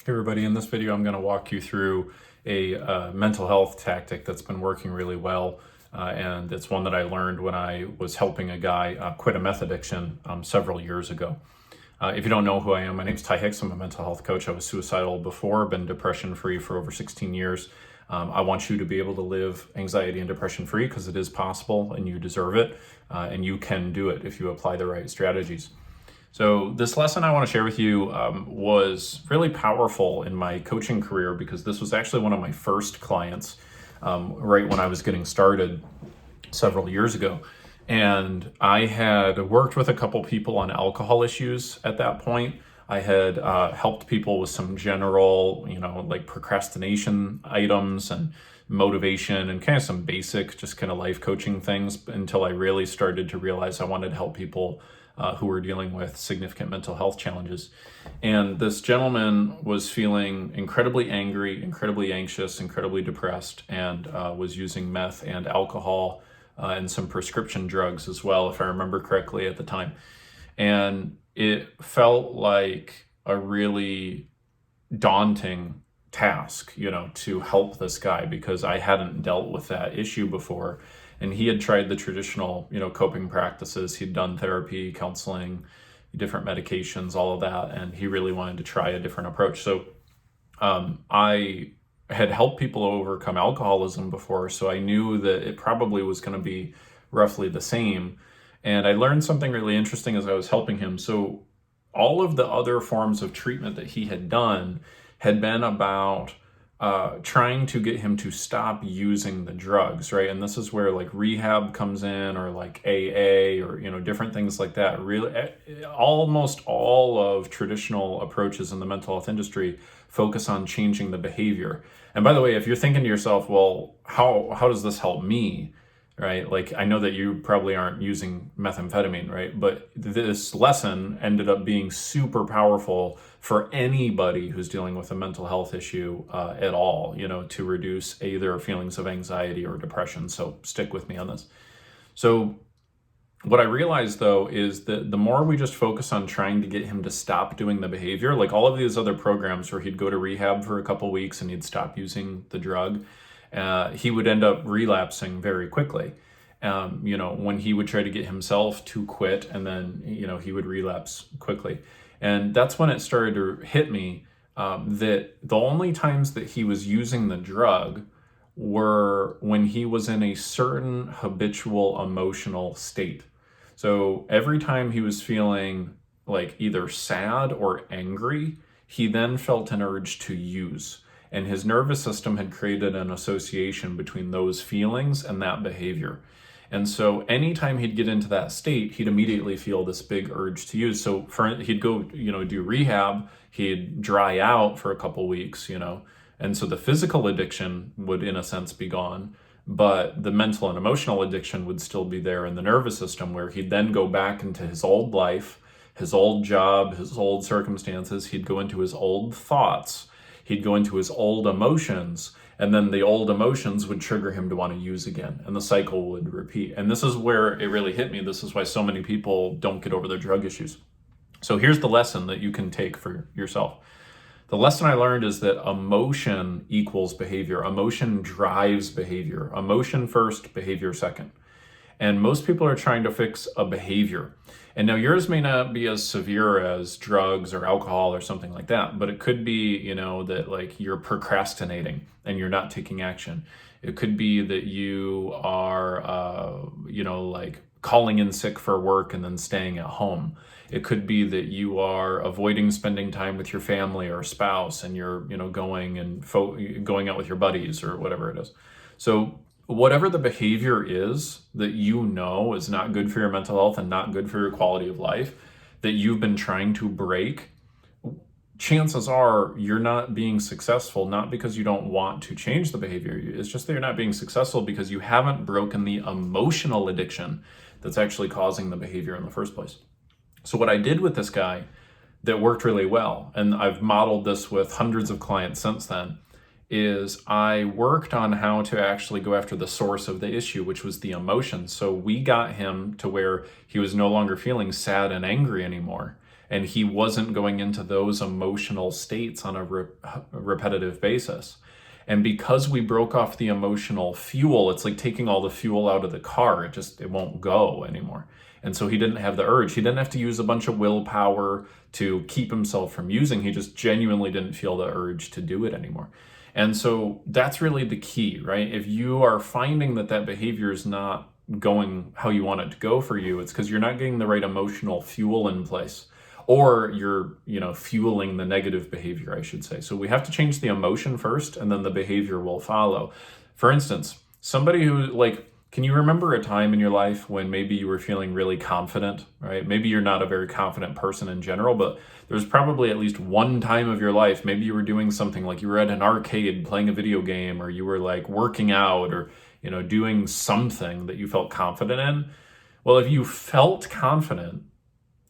Hey everybody, in this video I'm going to walk you through a mental health tactic that's been working really well, and it's one that I learned when I was helping a guy quit a meth addiction several years ago. If you don't know who I am, my name's Hicks. I'm a mental health coach. I was suicidal before, been depression free for over 16 years. I want you to be able to live anxiety and depression free because it is possible and you deserve it, and you can do it if you apply the right strategies. So this lesson I want to share with you was really powerful in my coaching career because this was actually one of my first clients right when I was getting started several years ago. And I had worked with a couple people on alcohol issues at that point. I had helped people with some general, like procrastination items and motivation and kind of some basic, just kind of life coaching things until I really started to realize I wanted to help people who were dealing with significant mental health challenges. And this gentleman was feeling incredibly angry, incredibly anxious, incredibly depressed, and was using meth and alcohol and some prescription drugs as well, if I remember correctly at the time. And it felt like a really daunting task, to help this guy because I hadn't dealt with that issue before. And he had tried the traditional, coping practices. He'd done therapy, counseling, different medications, all of that. And he really wanted to try a different approach. So I had helped people overcome alcoholism before, so I knew that it probably was going to be roughly the same. And I learned something really interesting as I was helping him. So all of the other forms of treatment that he had done had been about trying to get him to stop using the drugs, right? And this is where like rehab comes in, or like AA, or different things like that. Really, almost all of traditional approaches in the mental health industry focus on changing the behavior. And by the way, if you're thinking to yourself, well, how does this help me? Right? Like, I know that you probably aren't using methamphetamine, right? But this lesson ended up being super powerful for anybody who's dealing with a mental health issue at all, to reduce either feelings of anxiety or depression. So stick with me on this. So what I realized though is that the more we just focus on trying to get him to stop doing the behavior, like all of these other programs where he'd go to rehab for a couple weeks and he'd stop using the drug, he would end up relapsing very quickly. When he would try to get himself to quit, and then, he would relapse quickly. And that's when it started to hit me that the only times that he was using the drug were when he was in a certain habitual emotional state. So every time he was feeling like either sad or angry, he then felt an urge to use. And his nervous system had created an association between those feelings and that behavior. And so anytime he'd get into that state, he'd immediately feel this big urge to use. So he'd go, do rehab, he'd dry out for a couple weeks, and so the physical addiction would, in a sense, be gone, but the mental and emotional addiction would still be there in the nervous system, where he'd then go back into his old life, his old job, his old circumstances. He'd go into his old thoughts. He'd go into his old emotions, and then the old emotions would trigger him to want to use again, and the cycle would repeat. And this is where it really hit me. This is why so many people don't get over their drug issues. So here's the lesson that you can take for yourself. The lesson I learned is that emotion equals behavior. Emotion drives behavior. Emotion first, behavior second. And most people are trying to fix a behavior. And now yours may not be as severe as drugs or alcohol or something like that, but it could be, that like you're procrastinating and you're not taking action. It could be that you are, like calling in sick for work and then staying at home. It could be that you are avoiding spending time with your family or spouse, and you're, going out with your buddies or whatever it is. So whatever the behavior is that is not good for your mental health and not good for your quality of life, that you've been trying to break, chances are you're not being successful, not because you don't want to change the behavior. It's just that you're not being successful because you haven't broken the emotional addiction that's actually causing the behavior in the first place. So what I did with this guy that worked really well, and I've modeled this with hundreds of clients since then, is I worked on how to actually go after the source of the issue, which was the emotion. So we got him to where he was no longer feeling sad and angry anymore. and he wasn't going into those emotional states on a repetitive basis. And because we broke off the emotional fuel, it's like taking all the fuel out of the car. It won't go anymore. And so he didn't have the urge. He didn't have to use a bunch of willpower to keep himself from using. He just genuinely didn't feel the urge to do it anymore. And so that's really the key, right? If you are finding that behavior is not going how you want it to go for you, it's because you're not getting the right emotional fuel in place, or you're, fueling the negative behavior, I should say. So we have to change the emotion first, and then the behavior will follow. For instance, somebody who, can you remember a time in your life when maybe you were feeling really confident, right? Maybe you're not a very confident person in general, but there's probably at least one time of your life, maybe you were doing something like you were at an arcade playing a video game, or you were like working out, or, doing something that you felt confident in. Well, if you felt confident,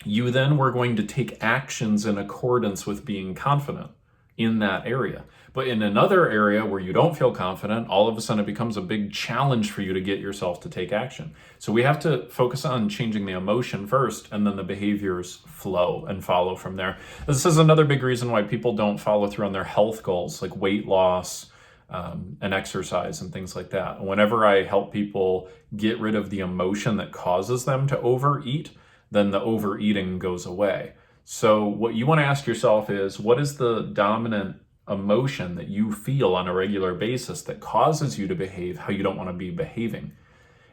you then were going to take actions in accordance with being confident in that area. But in another area where you don't feel confident, all of a sudden it becomes a big challenge for you to get yourself to take action. So we have to focus on changing the emotion first, and then the behaviors flow and follow from there. This is another big reason why people don't follow through on their health goals, like weight loss and exercise and things like that. Whenever I help people get rid of the emotion that causes them to overeat, then the overeating goes away. So what you want to ask yourself is, what is the dominant emotion that you feel on a regular basis that causes you to behave how you don't want to be behaving?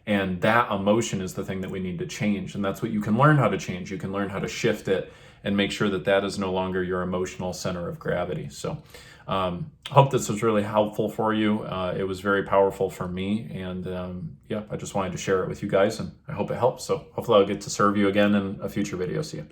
And that emotion is the thing that we need to change. And that's what you can learn how to change. You can learn how to shift it and make sure that is no longer your emotional center of gravity. So hope this was really helpful for you. It was very powerful for me. And I just wanted to share it with you guys, and I hope it helps. So hopefully I'll get to serve you again in a future video. See you.